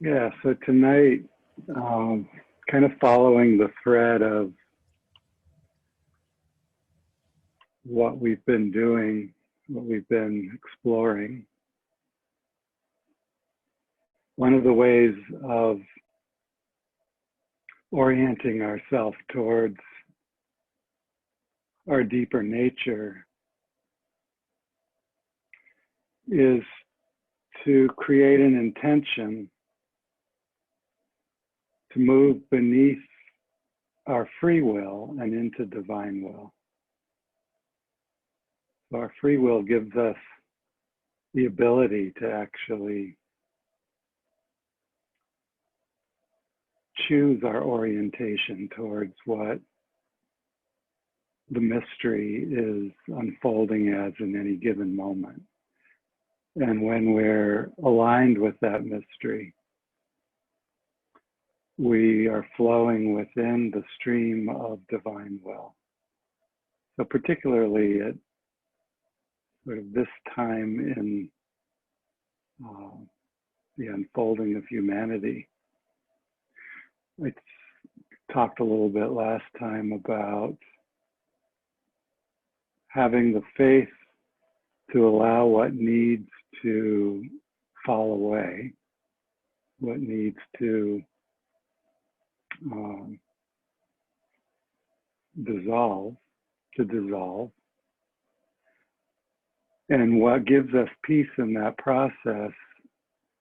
Yeah, so tonight, kind of following the thread of what we've been doing, what we've been exploring, one of the ways of orienting ourselves towards our deeper nature is to create an intention to move beneath our free will and into divine will. So our free will gives us the ability to actually choose our orientation towards what the mystery is unfolding as in any given moment. And when we're aligned with that mystery, we are flowing within the stream of divine will. So particularly at sort of this time in the unfolding of humanity, I talked a little bit last time about having the faith to allow what needs to fall away, what needs to dissolve. And what gives us peace in that process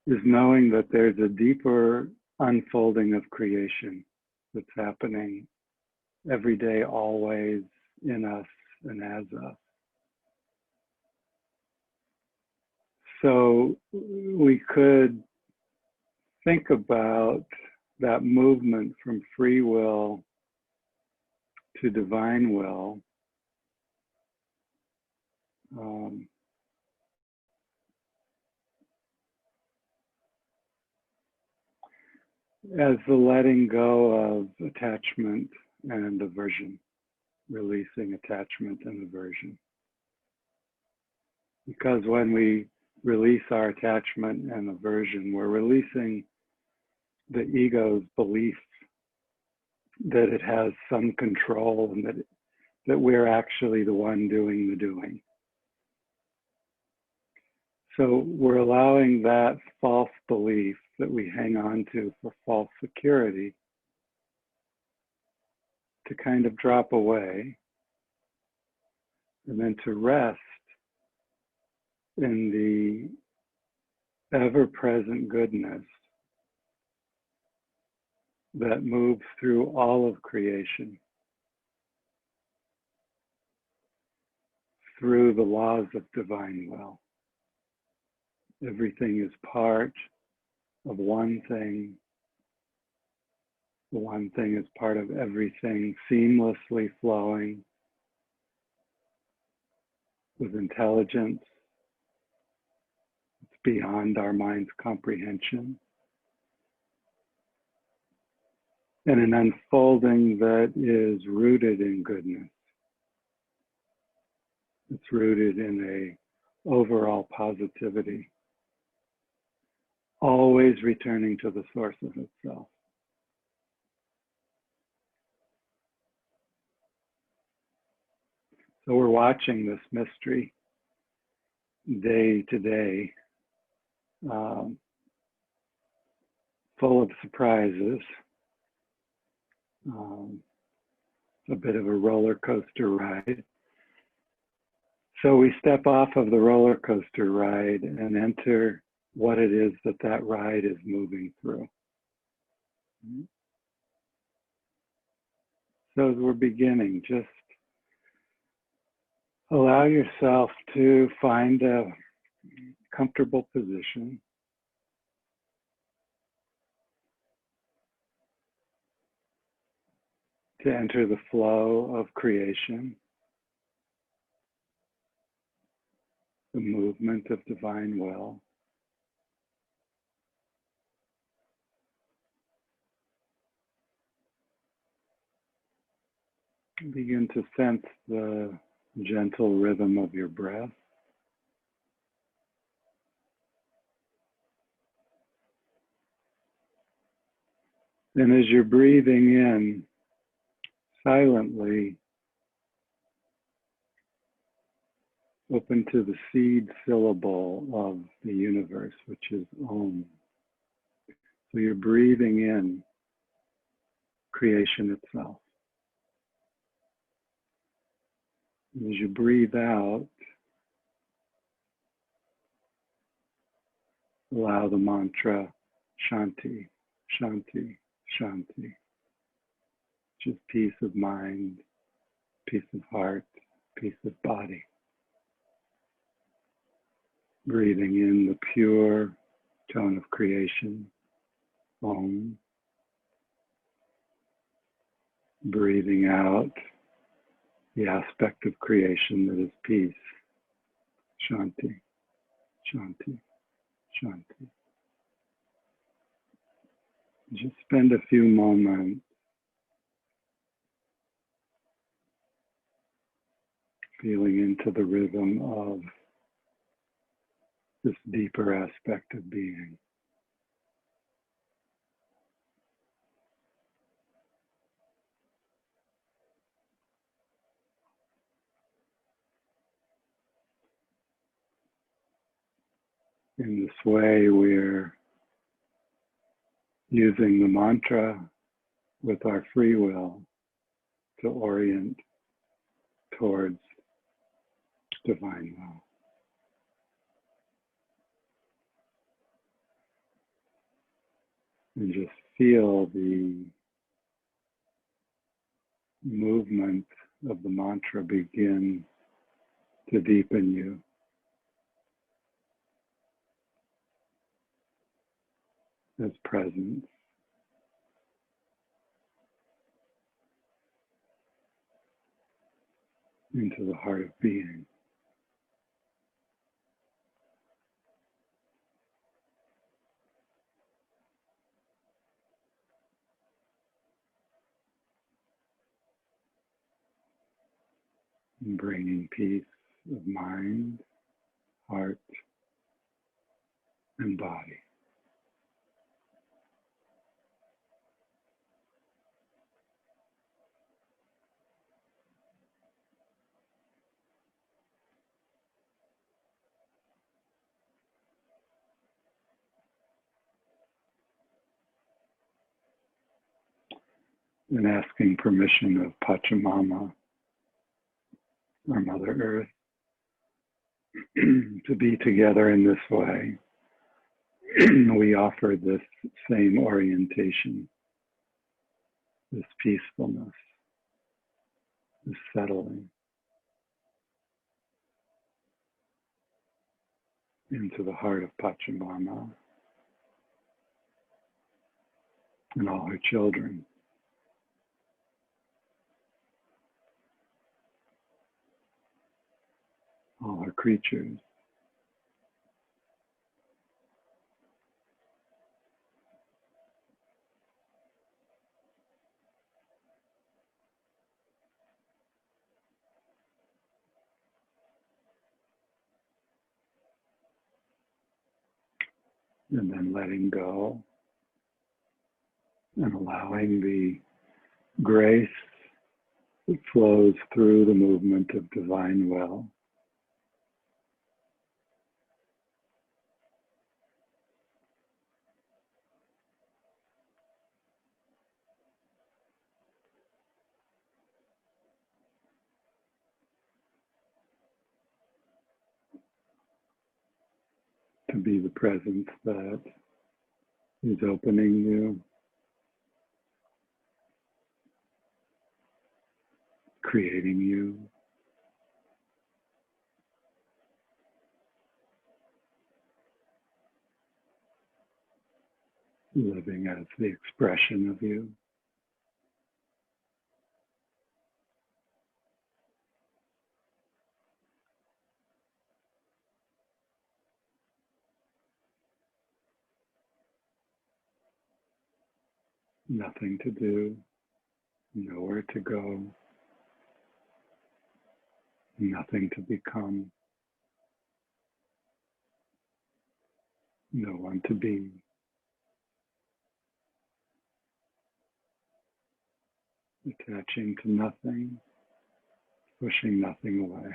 is knowing that there's a deeper unfolding of creation that's happening every day, always, in us and as us. So we could think about that movement from free will to divine will as the letting go of attachment and aversion, releasing attachment and aversion. Because when we release our attachment and aversion, we're releasing the ego's belief that it has some control and that we're actually the one doing the doing. So we're allowing that false belief that we hang on to for false security to kind of drop away and then to rest in the ever-present goodness that moves through all of creation, through the laws of divine will. Everything is part of one thing. The one thing is part of everything, seamlessly flowing with intelligence. It's beyond our mind's comprehension. And an unfolding that is rooted in goodness. It's rooted in a overall positivity, always returning to the source of itself. So we're watching this mystery day to day, full of surprises, a bit of a roller coaster ride. So we step off of the roller coaster ride and enter what it is that ride is moving through. So as we're beginning, just allow yourself to find a comfortable position. To enter the flow of creation, the movement of divine will. Begin to sense the gentle rhythm of your breath. And as you're breathing in silently, open to the seed syllable of the universe, which is Om. So you're breathing in creation itself. And as you breathe out, allow the mantra Shanti, Shanti, Shanti, which is peace of mind, peace of heart, peace of body. Breathing in the pure tone of creation, Om. Breathing out the aspect of creation that is peace, Shanti, Shanti, Shanti. Just spend a few moments feeling into the rhythm of this deeper aspect of being. In this way, we're using the mantra with our free will to orient towards divine will. And just feel the movement of the mantra begin to deepen you. As presence into the heart of being. And bringing peace of mind, heart, and body. And asking permission of Pachamama, our Mother Earth, to be together in this way. We offer this same orientation, this peacefulness, this settling into the heart of Pachamama and all her children. All her creatures. And then letting go and allowing the grace that flows through the movement of divine will to be the presence that is opening you, creating you, living as the expression of you. Nothing to do, nowhere to go, nothing to become, no one to be. attaching to nothing, pushing nothing away.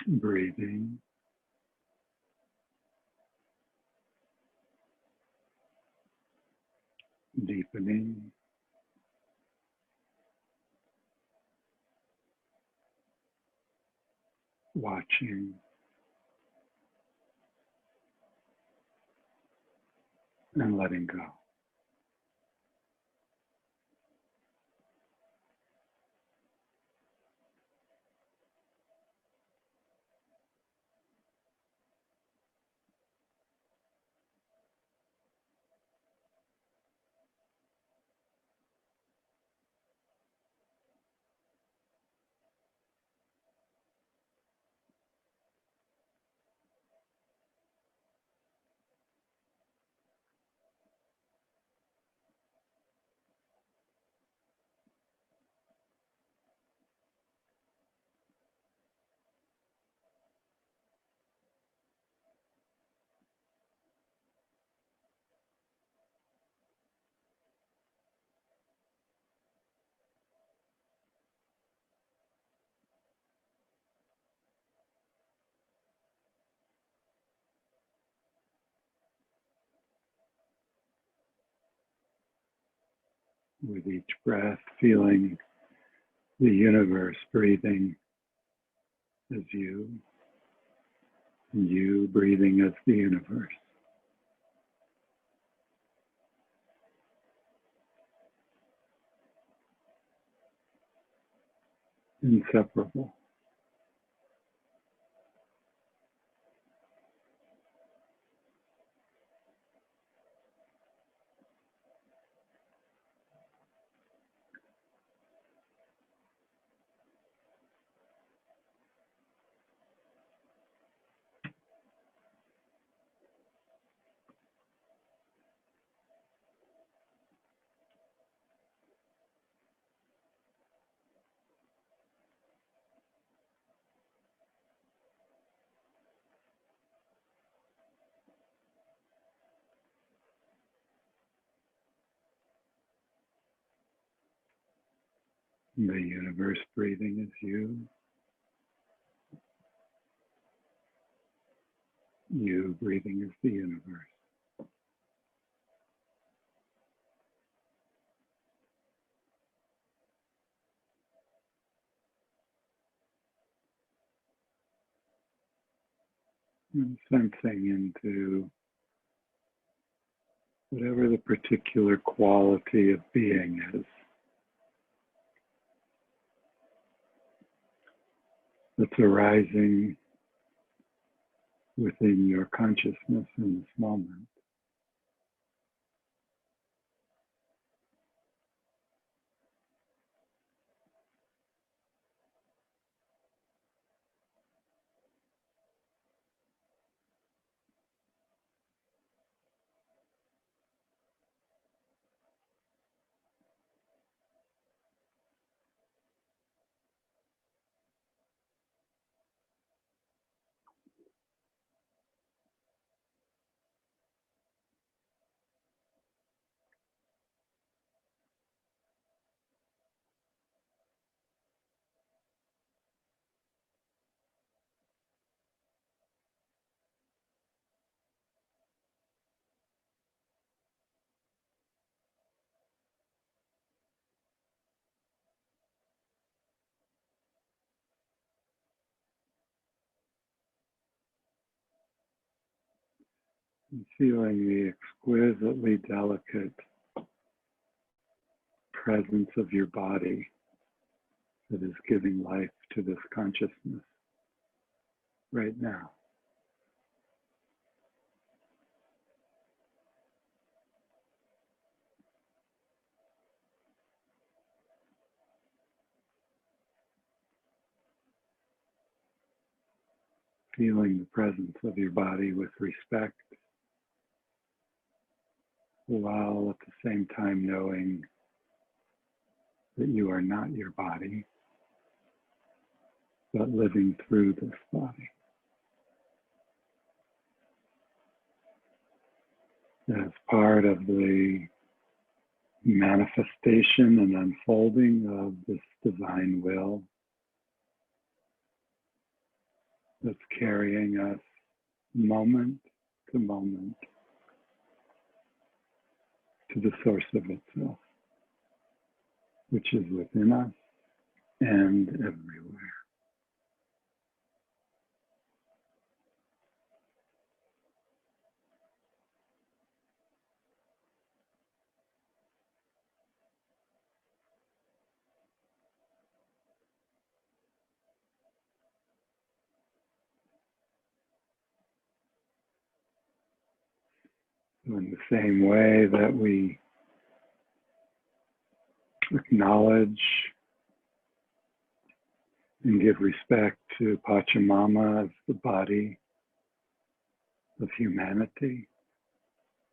Breathing, deepening, watching, and letting go. With each breath, feeling the universe breathing as you, and you breathing as the universe. Inseparable. The universe breathing as you breathing as the universe. And sensing into whatever the particular quality of being is that's arising within your consciousness in this moment. and feeling the exquisitely delicate presence of your body that is giving life to this consciousness right now. Feeling the presence of your body with respect, while at the same time knowing that you are not your body, but living through this body. As part of the manifestation and unfolding of this divine will that's carrying us moment to moment to the source of itself, which is within us and everywhere. So in the same way that we acknowledge and give respect to Pachamama as the body of humanity,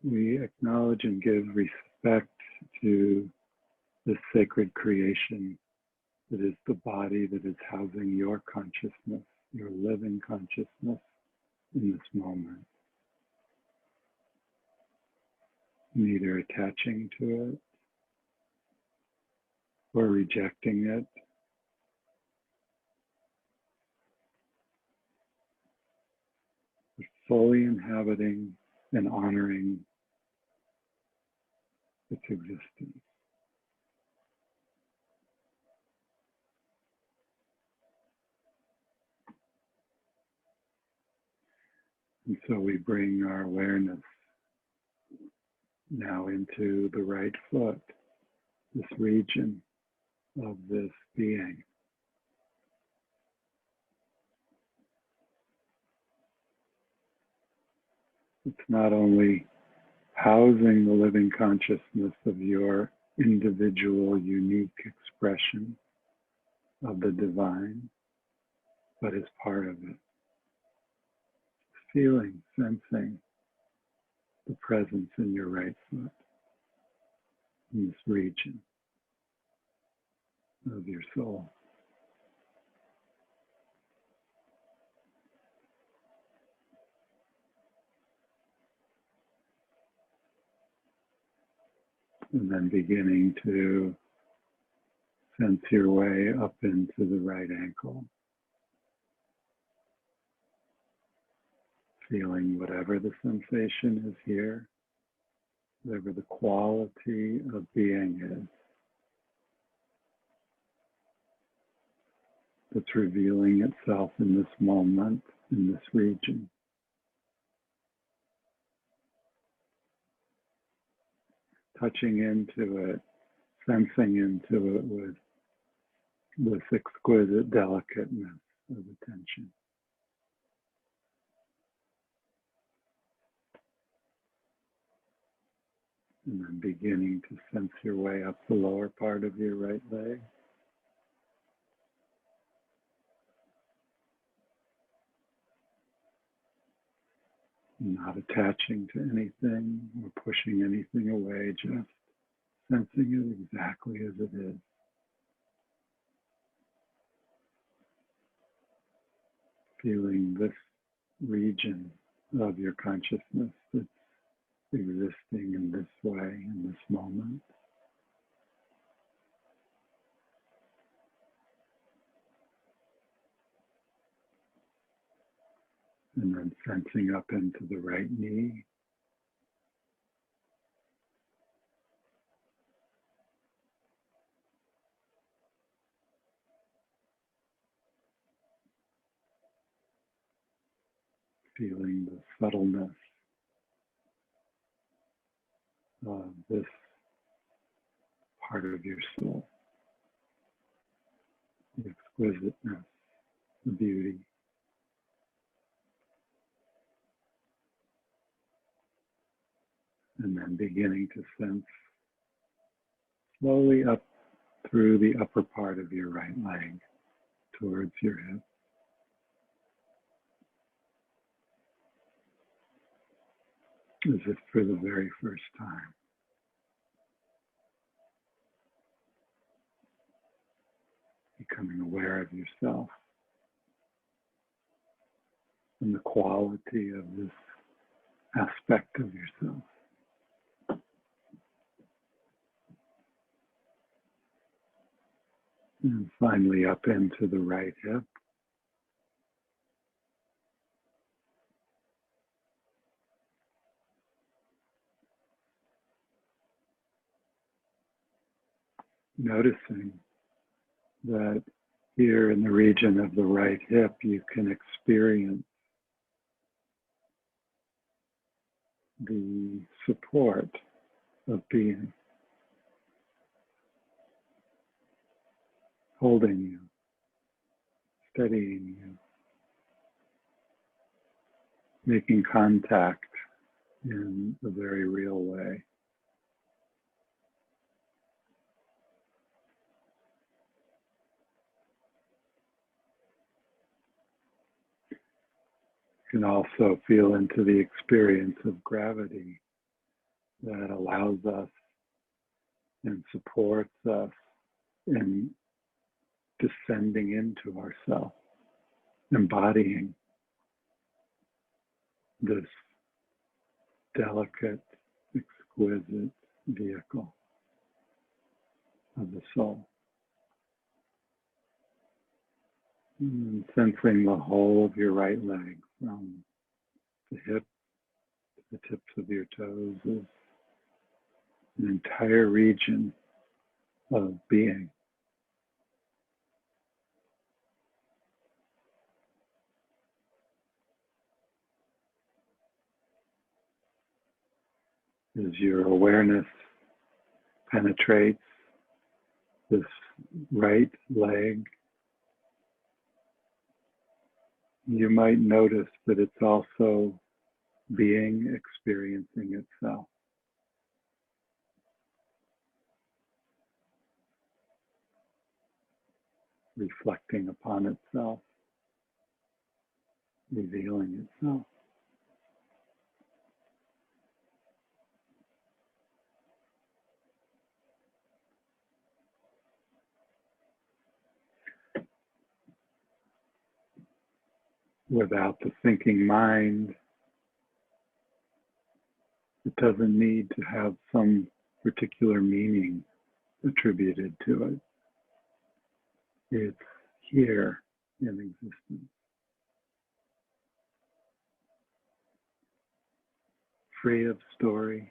we acknowledge and give respect to this sacred creation that is the body that is housing your consciousness, your living consciousness in this moment. Neither attaching to it or rejecting it, but fully inhabiting and honoring its existence. And so we bring our awareness now into the right foot, this region of this being. It's not only housing the living consciousness of your individual, unique expression of the divine, but is part of it. Feeling, sensing the presence in your right foot, in this region of your soul. And then beginning to sense your way up into the right ankle. Feeling whatever the sensation is here, whatever the quality of being is, that's revealing itself in this moment, in this region. Touching into it, sensing into it with this exquisite delicateness of attention. And then beginning to sense your way up the lower part of your right leg. Not attaching to anything or pushing anything away, just sensing it exactly as it is. Feeling this region of your consciousness that's existing in this way, in this moment. And then sensing up into the right knee. Feeling the subtleness this part of your soul, the exquisiteness, the beauty. And then beginning to sense slowly up through the upper part of your right leg towards your hip. As if for the very first time. Becoming aware of yourself and the quality of this aspect of yourself. And finally up into the right hip. Noticing that here in the region of the right hip, you can experience the support of being, holding you, steadying you, making contact in a very real way. You can also feel into the experience of gravity that allows us and supports us in descending into ourselves, embodying this delicate, exquisite vehicle of the soul. And sensing the whole of your right leg from the hip to the tips of your toes is an entire region of being. As your awareness penetrates this right leg, you might notice that it's also being experiencing itself. Reflecting upon itself, revealing itself. Without the thinking mind, it doesn't need to have some particular meaning attributed to it. It's here in existence, free of story,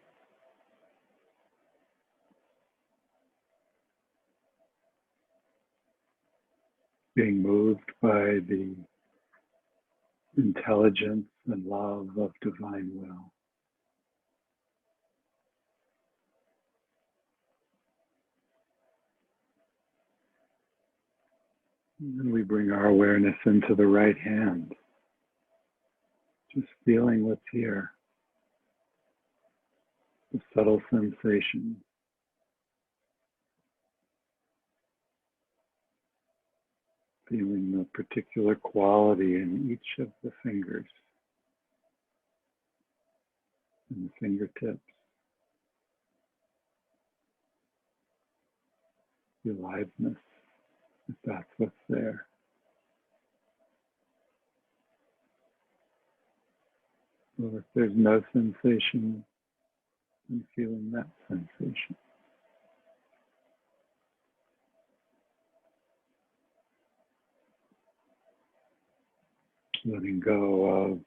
being moved by the intelligence and love of divine will. And then we bring our awareness into the right hand, just feeling what's here, the subtle sensations. Feeling the particular quality in each of the fingers and the fingertips. The aliveness, if that's what's there. Or if there's no sensation, then feeling that sensation. Letting go of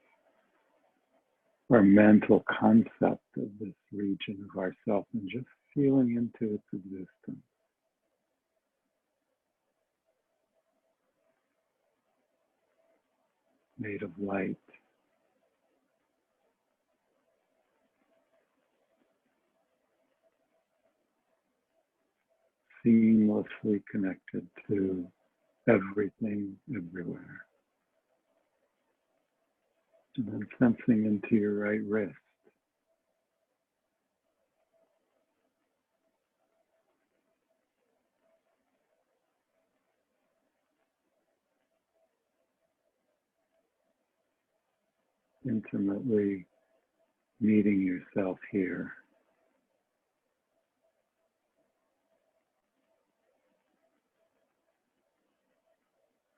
our mental concept of this region of ourself and just feeling into its existence. Made of light. seamlessly connected to everything, everywhere. And then sensing into your right wrist. Intimately meeting yourself here.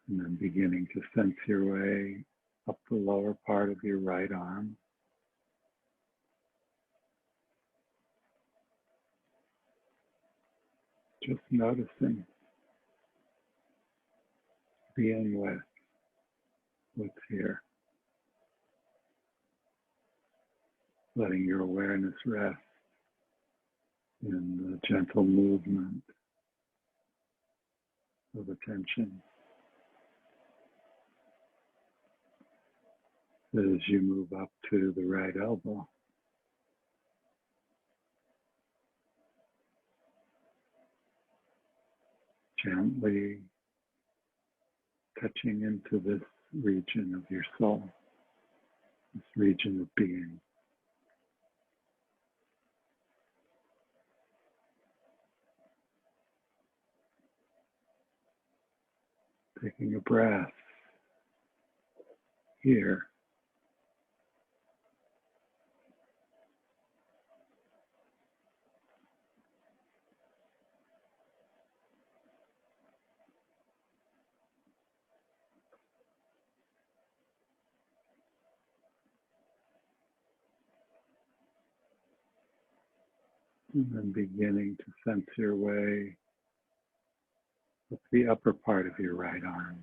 And then beginning to sense your way up the lower part of your right arm. Just noticing, being with what's here. Letting your awareness rest in the gentle movement of attention as you move up to the right elbow. Gently touching into this region of your soul, this region of being. Taking a breath here. And then beginning to sense your way up the upper part of your right arm.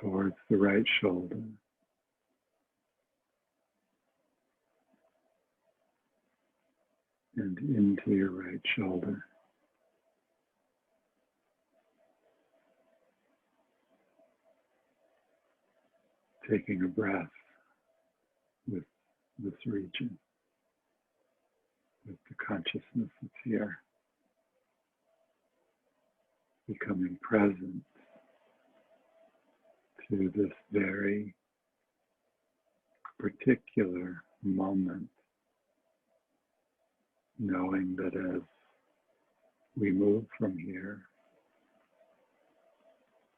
Towards the right shoulder. And into your right shoulder. Taking a breath with this region, with the consciousness that's here. Becoming present to this very particular moment, knowing that as we move from here,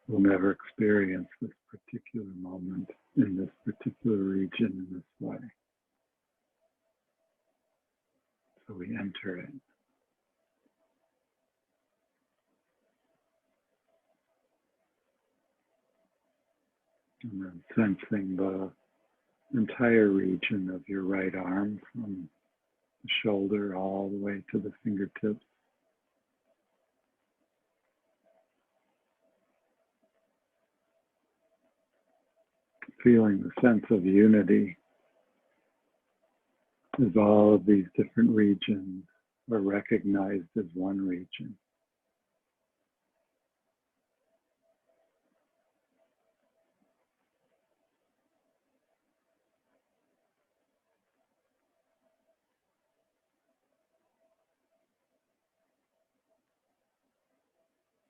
we'll never experience this particular moment in this particular region in this way. So we enter it. And then sensing the entire region of your right arm from the shoulder all the way to the fingertips. Feeling the sense of unity as all of these different regions are recognized as one region.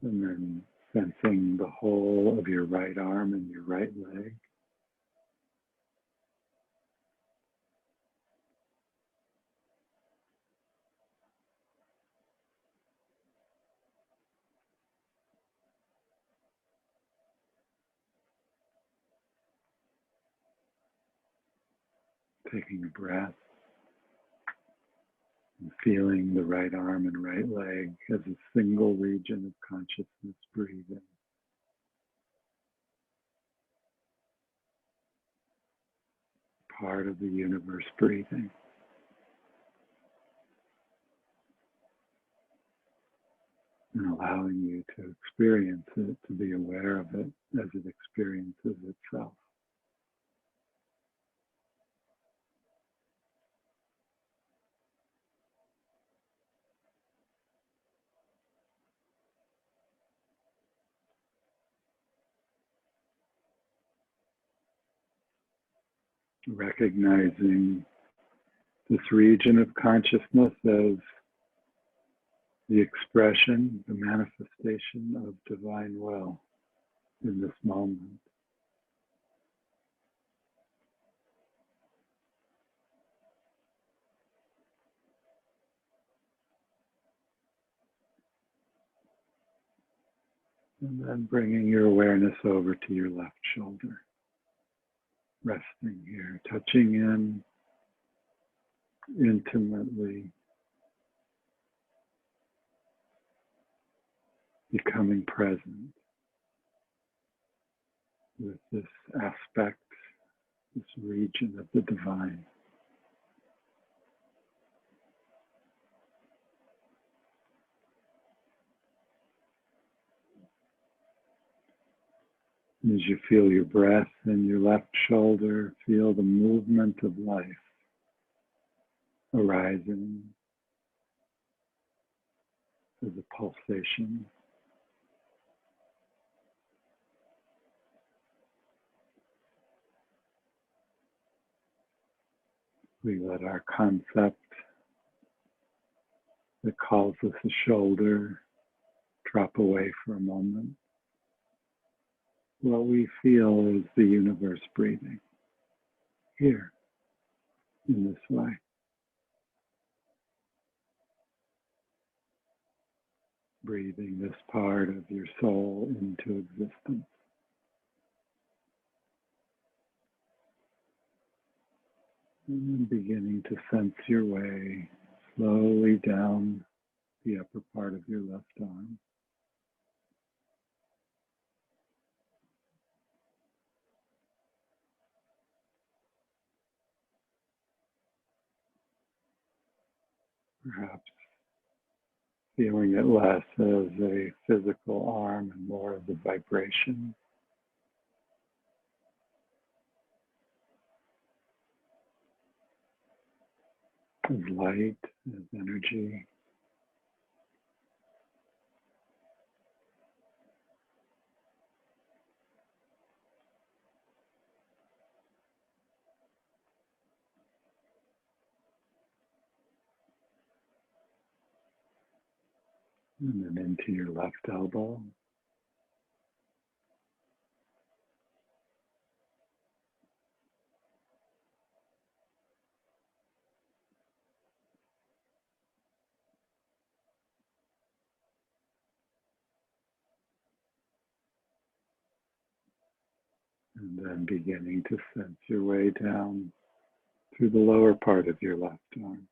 And then sensing the whole of your right arm and your right leg. Taking a breath and feeling the right arm and right leg as a single region of consciousness breathing. Part of the universe breathing. And allowing you to experience it, to be aware of it as it experiences itself. recognizing this region of consciousness as the expression, the manifestation of divine will in this moment. And then bringing your awareness over to your left shoulder, resting here, touching in intimately, becoming present with this aspect, this region of the divine. As you feel your breath in your left shoulder, feel the movement of life arising as a pulsation. We let our concept that calls us a shoulder drop away for a moment. What we feel is the universe breathing here in this way. Breathing this part of your soul into existence. And then beginning to sense your way slowly down the upper part of your left arm. Perhaps feeling it less as a physical arm and more as a vibration. As light, as energy. And then into your left elbow. And then beginning to sense your way down through the lower part of your left arm.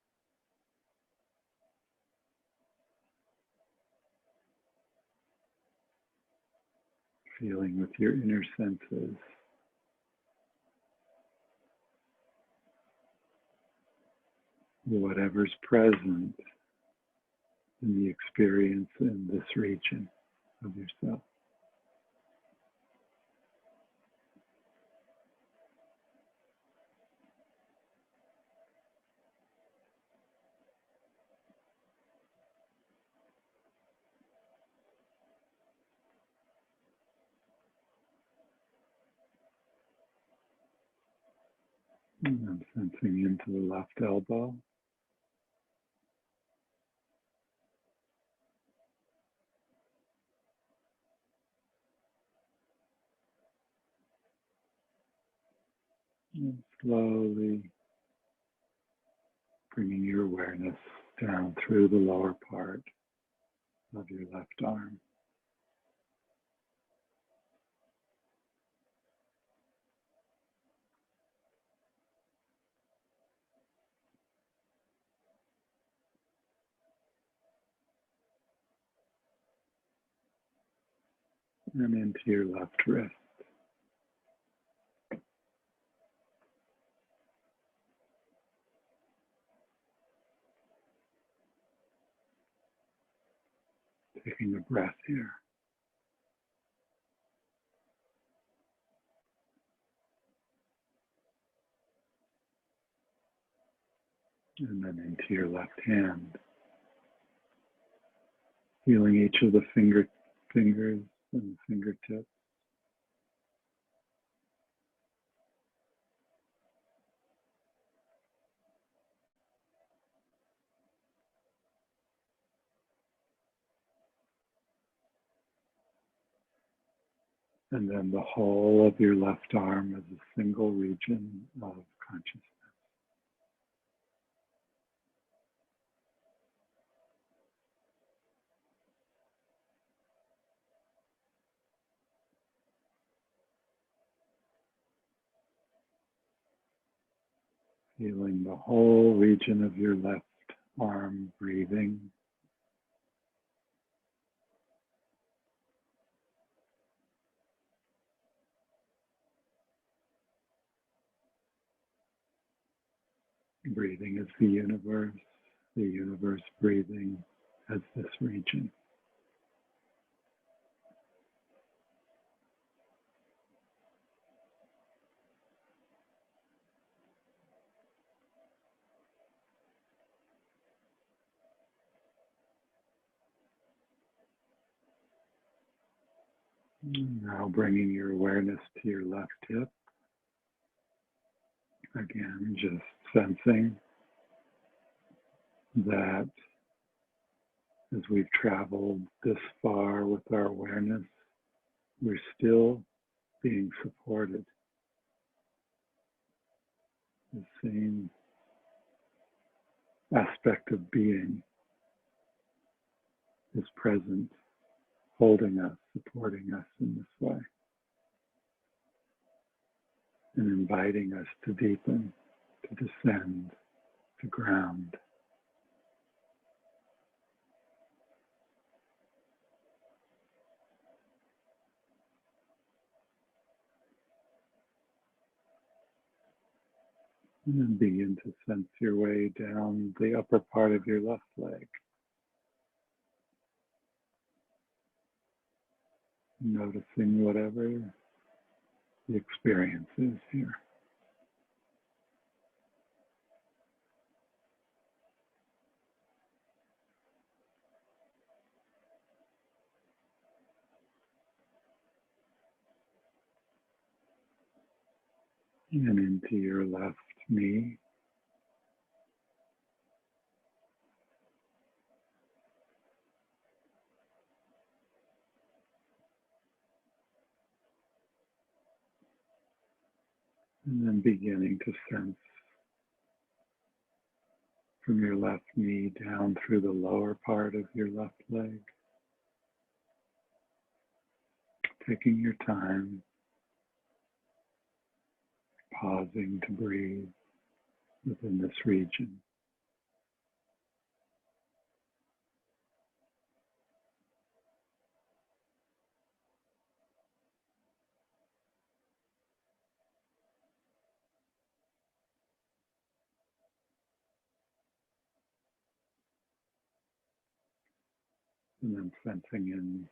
Feeling with your inner senses whatever's present in the experience in this region of yourself. And I'm sensing into the left elbow. And slowly bringing your awareness down through the lower part of your left arm. And into your left wrist. Taking a breath here. And then into your left hand. Feeling each of the fingers and the fingertips. And then the whole of your left arm as a single region of consciousness. Feeling the whole region of your left arm breathing. Breathing as the universe breathing as this region. Now bringing your awareness to your left hip. Again, just sensing that as we've traveled this far with our awareness, we're still being supported. The same aspect of being is present, holding us, supporting us in this way, and inviting us to deepen, to descend, to ground. And then begin to sense your way down the upper part of your left leg. Noticing whatever the experience is here. And into your left knee. And then beginning to sense from your left knee down through the lower part of your left leg. Taking your time, pausing to breathe within this region. And then sensing in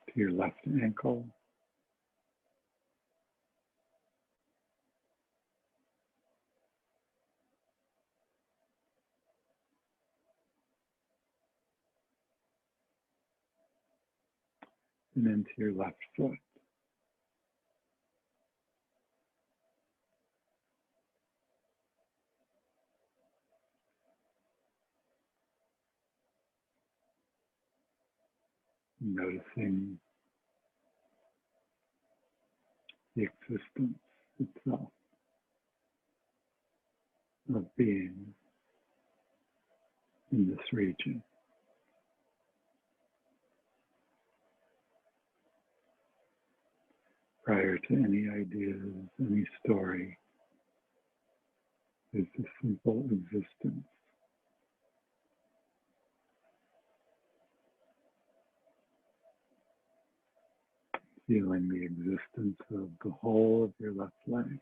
to your left ankle. And into your left foot. Noticing the existence itself of being in this region. Prior to any ideas, any story, there's a simple existence. Feeling the existence of the whole of your left leg.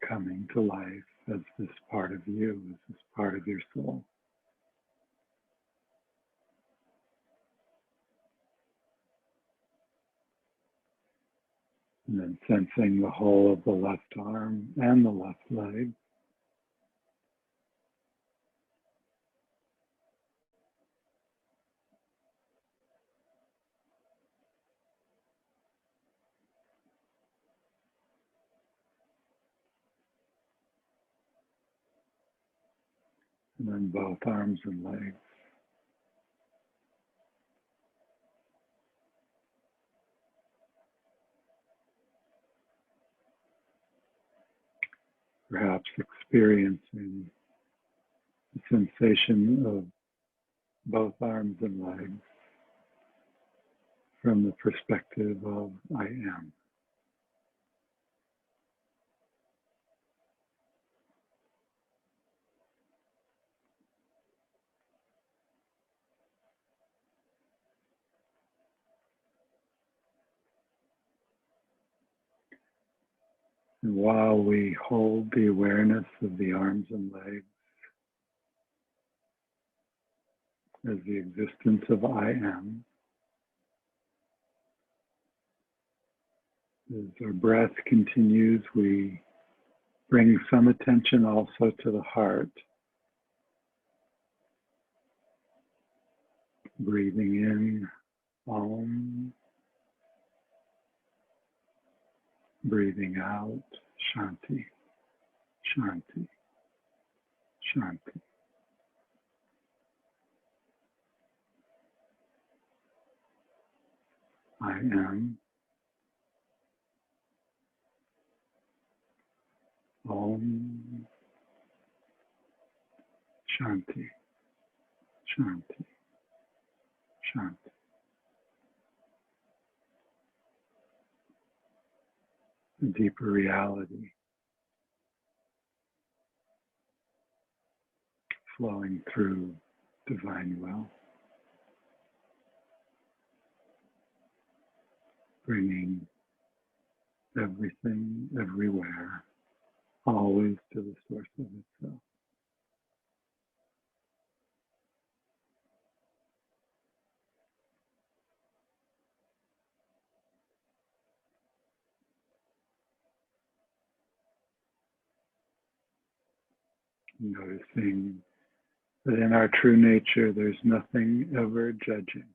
Coming to life as this part of you, as this part of your soul. And then sensing the whole of the left arm and the left leg. and then both arms and legs. Perhaps experiencing the sensation of both arms and legs from the perspective of I am. And while we hold the awareness of the arms and legs as the existence of I am, as our breath continues, we bring some attention also to the heart, breathing in Om, breathing out Shanti, Shanti, Shanti. I am Om, Shanti, Shanti, Shanti. A deeper reality flowing through divine will, bringing everything, everywhere, always to the source of itself. Noticing that in our true nature, there's nothing ever judging.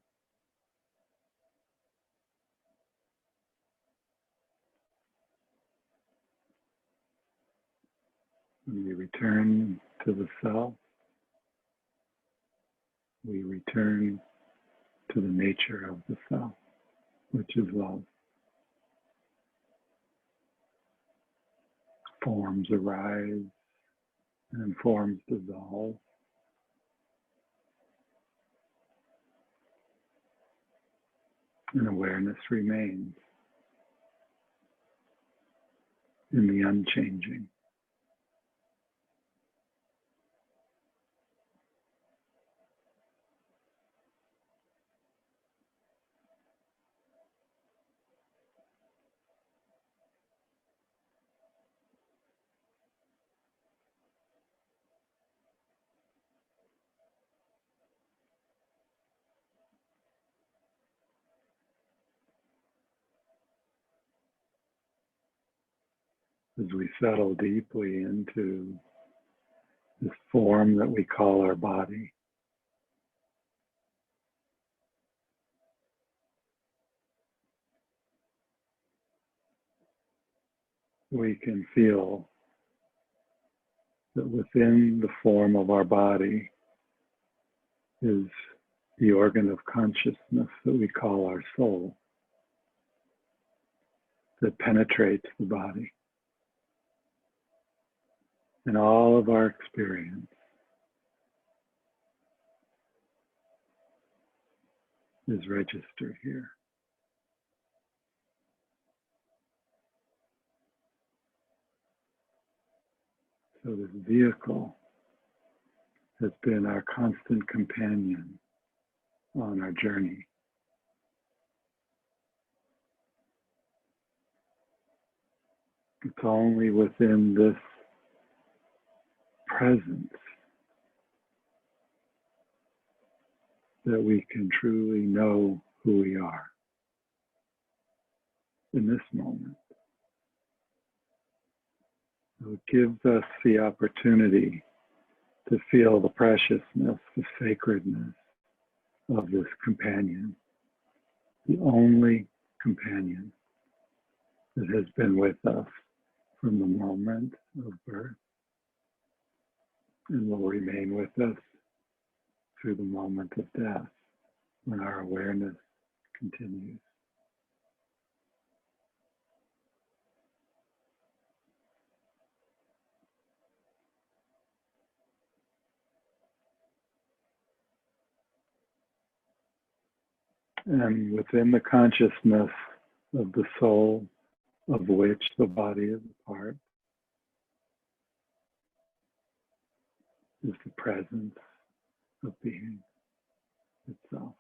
When we return to the self, we return to the nature of the self, which is love. Forms arise and forms dissolve. And awareness remains in the unchanging. As we settle deeply into this form that we call our body, we can feel that within the form of our body is the organ of consciousness that we call our soul, that penetrates the body. And all of our experience is registered here. So this vehicle has been our constant companion on our journey. It's only within this presence that we can truly know who we are in this moment. So it gives us the opportunity to feel the preciousness, the sacredness of this companion, the only companion that has been with us from the moment of birth. and will remain with us through the moment of death when our awareness continues. And within the consciousness of the soul, of which the body is a part, is the presence of being itself,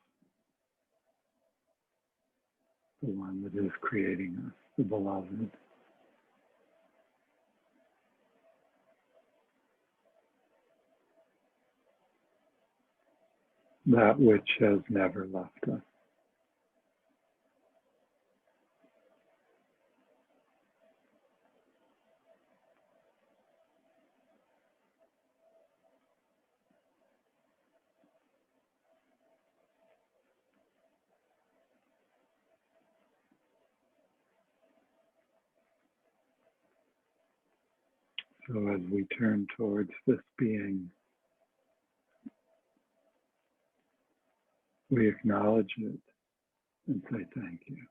the one that is creating us, the beloved. That which has never left us. So as we turn towards this being, we acknowledge it and say thank you.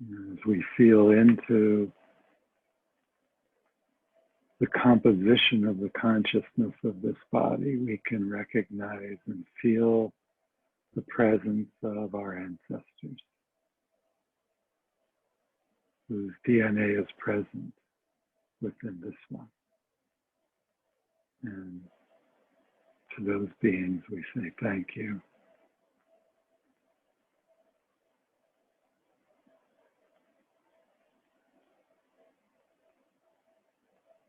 And as we feel into the composition of the consciousness of this body, we can recognize and feel the presence of our ancestors, whose DNA is present within this one. And to those beings, we say thank you.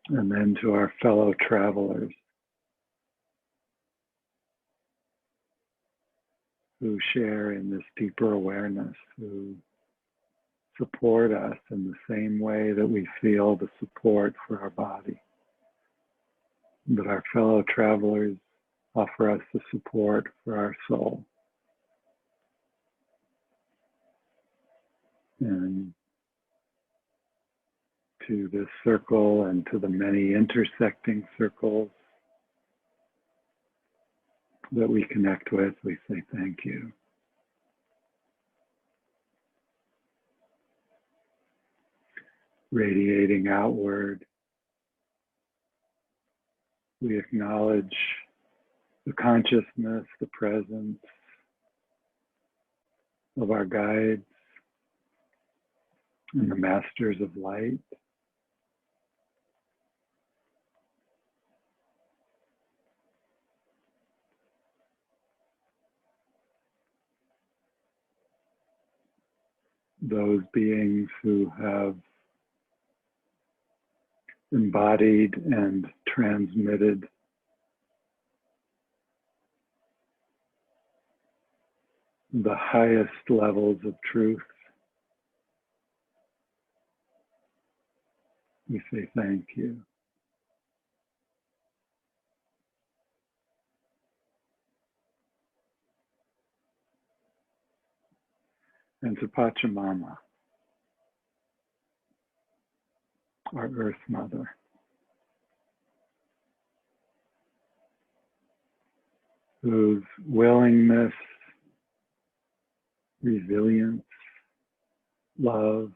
And then to our fellow travelers who share in this deeper awareness, who support us in the same way that we feel the support for our body. But our fellow travelers offer us the support for our soul. And to this circle and to the many intersecting circles that we connect with, we say thank you. Radiating outward, we acknowledge the consciousness, the presence of our guides and the masters of light. Those beings who have embodied and transmitted the highest levels of truth. We say thank you. And to Pachamama, our Earth Mother, whose willingness, resilience, love,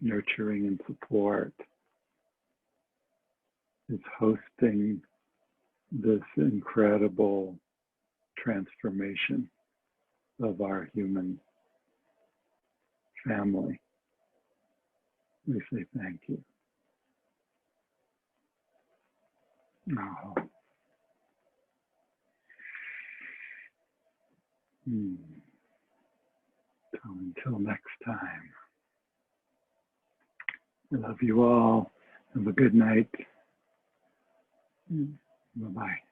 nurturing and support is hosting this incredible transformation of our human family. We say thank you. Oh. So until next time, I love you all. Have a good night. Bye-bye.